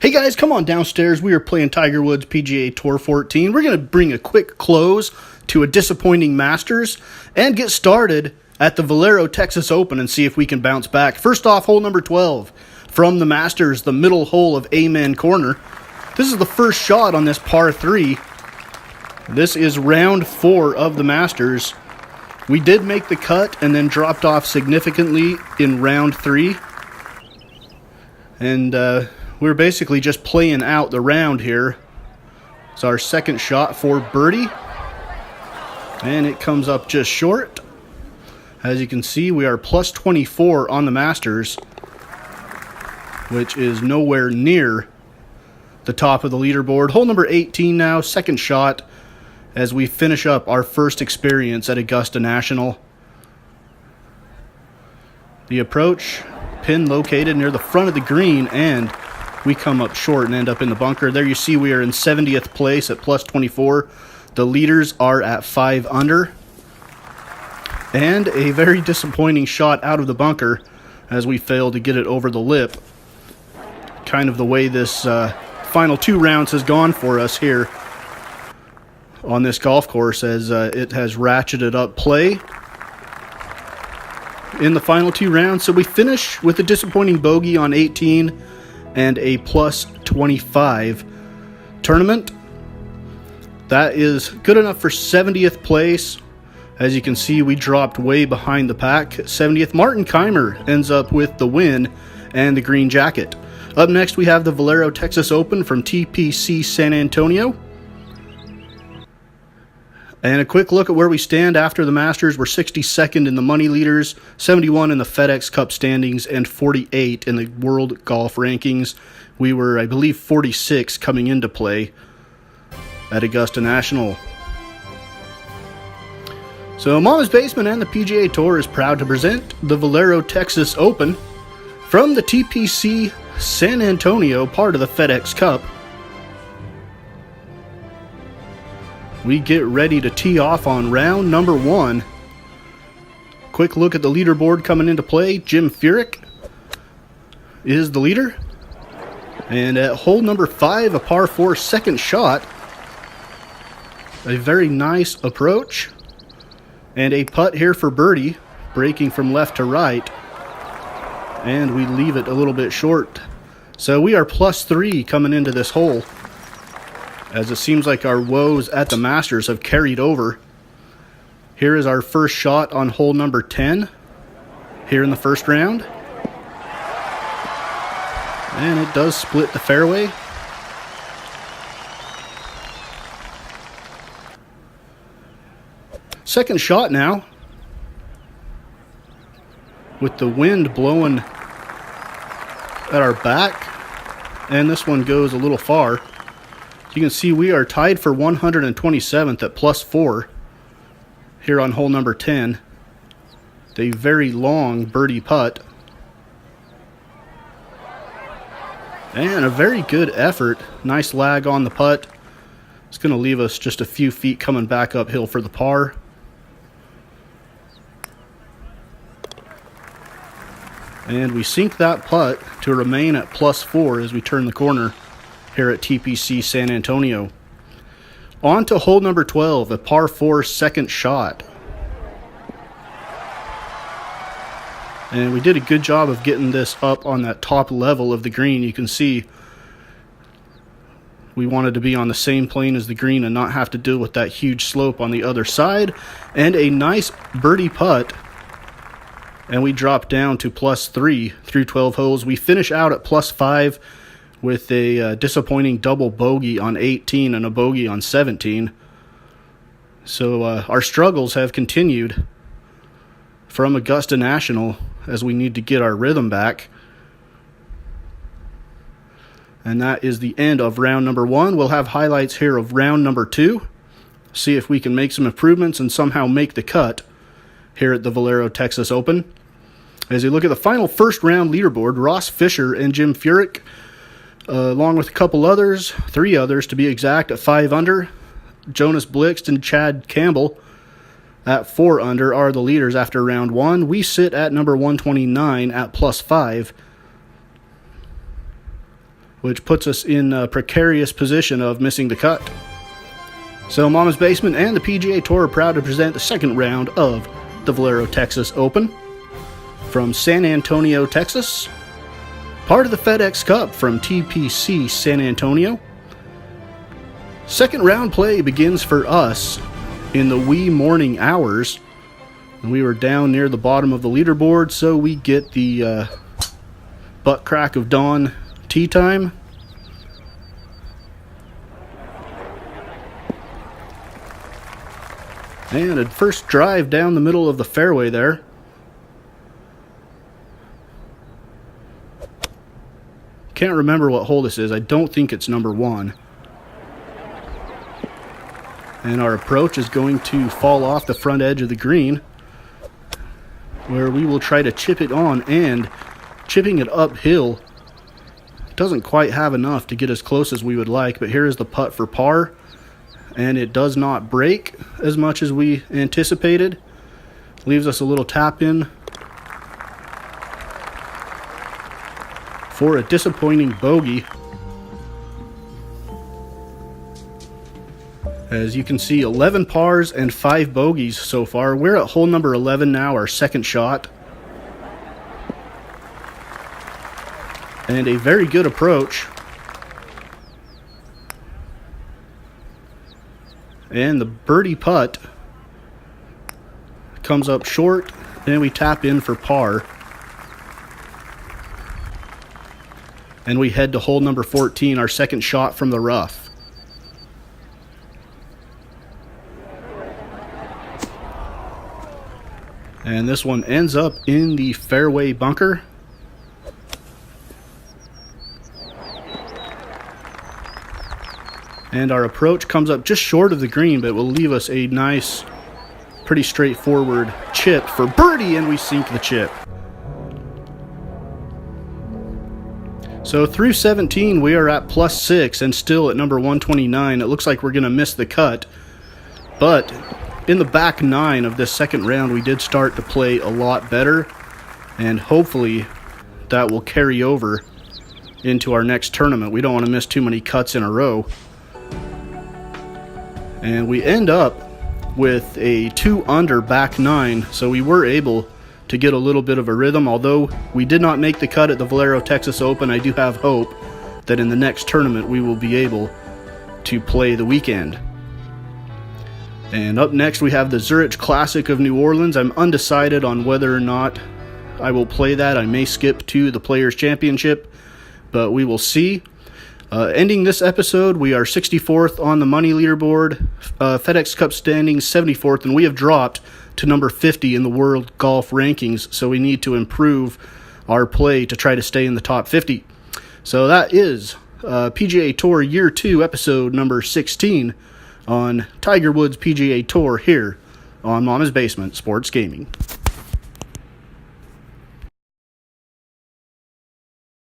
Hey guys, come on downstairs. We are playing Tiger Woods PGA Tour 14. We're going to bring a quick close to a disappointing Masters and get started at the Valero Texas Open and see if we can bounce back. First off, hole number 12 from the Masters, the middle hole of Amen Corner. This is the first shot on this par 3. This is round 4 of the Masters. We did make the cut and then dropped off significantly in round 3. And we're basically just playing out the round here. It's our second shot for birdie. And it comes up just short. As you can see, we are plus 24 on the Masters, which is nowhere near the top of the leaderboard. Hole number 18 now, second shot, as we finish up our first experience at Augusta National. The approach, pin located near the front of the green, and we come up short and end up in the bunker. There you see we are in 70th place at plus 24. The leaders are at 5 under. And a very disappointing shot out of the bunker as we fail to get it over the lip. Kind of the way this final 2 rounds has gone for us here on this golf course, as it has ratcheted up play in the final 2 rounds. So we finish with a disappointing bogey on 18 and a plus 25 tournament. That is good enough for 70th place. As you can see, we dropped way behind the pack. 70th, Martin Keimer ends up with the win and the green jacket. Up next, we have the Valero Texas Open from TPC San Antonio. And a quick look at where we stand after the Masters. We're 62nd in the money leaders, 71 in the FedEx Cup standings, and 48 in the World Golf Rankings. We were, I believe, 46 coming into play at Augusta National. So Mama's Basement and the PGA Tour is proud to present the Valero Texas Open from the TPC San Antonio, part of the FedEx Cup. We get ready to tee off on round number 1. Quick look at the leaderboard coming into play. Jim Furyk is the leader. And at hole number 5, a par 4 second shot. A very nice approach. And a putt here for birdie, breaking from left to right. And we leave it a little bit short. So we are plus 3 coming into this hole, as it seems like our woes at the Masters have carried over. Here is our first shot on hole number 10 here in the first round. And it does split the fairway. Second shot now, with the wind blowing at our back, and this one goes a little far. You can see we are tied for 127th at plus 4 here on hole number 10. A very long birdie putt. And a very good effort. Nice lag on the putt. It's going to leave us just a few feet coming back uphill for the par. And we sink that putt to remain at plus 4 as we turn the corner here at TPC San Antonio. On to hole number 12, a par 4 second shot. And we did a good job of getting this up on that top level of the green. You can see we wanted to be on the same plane as the green and not have to deal with that huge slope on the other side. And a nice birdie putt. And we drop down to plus 3 through 12 holes. We finish out at plus 5 with a disappointing double bogey on 18 and a bogey on 17. So our struggles have continued from Augusta National as we need to get our rhythm back. And that is the end of round number 1. We'll have highlights here of round number 2. See if we can make some improvements and somehow make the cut here at the Valero Texas Open. As you look at the final first round leaderboard, Ross Fisher and Jim Furyk, along with a couple others, 3 others to be exact, at 5 under. Jonas Blixt and Chad Campbell at 4 under are the leaders after round 1. We sit at number 129 at plus 5. which puts us in a precarious position of missing the cut. So Mama's Basement and the PGA Tour are proud to present the second round of the Valero Texas Open from San Antonio, Texas, part of the FedEx Cup from TPC San Antonio. Second round play begins for us in the wee morning hours, and we were down near the bottom of the leaderboard, so we get the butt crack of dawn tee time. And a first drive down the middle of the fairway there. Can't remember what hole this is. I don't think it's number 1. And our approach is going to fall off the front edge of the green, where we will try to chip it on, and chipping it uphill doesn't quite have enough to get as close as we would like, but here is the putt for par, and it does not break as much as we anticipated. Leaves us a little tap in for a disappointing bogey. As you can see, 11 pars and 5 bogeys so far. We're at hole number 11 now, our second shot. And a very good approach. And the birdie putt comes up short, and we tap in for par. And we head to hole number 14, our second shot from the rough. And this one ends up in the fairway bunker. And our approach comes up just short of the green, but will leave us a nice, pretty straightforward chip for birdie, and we sink the chip. So through 17, we are at +6 and still at number 129. It looks like we're going to miss the cut. But in the back 9 of this second round, we did start to play a lot better, and hopefully that will carry over into our next tournament. We don't want to miss too many cuts in a row. And we end up with a 2 under back 9, so we were able to get a little bit of a rhythm. Although we did not make the cut at the Valero Texas Open, I do have hope that in the next tournament we will be able to play the weekend. And up next we have the Zurich Classic of New Orleans. I'm undecided on whether or not I will play that. I may skip to the Players Championship, but we will see. Ending this episode, we are 64th on the money leaderboard, FedEx Cup standings 74th, and we have dropped to number 50 in the world golf rankings, so we need to improve our play to try to stay in the top 50. So that is PGA Tour Year 2, episode number 16 on Tiger Woods PGA Tour here on Mama's Basement Sports Gaming.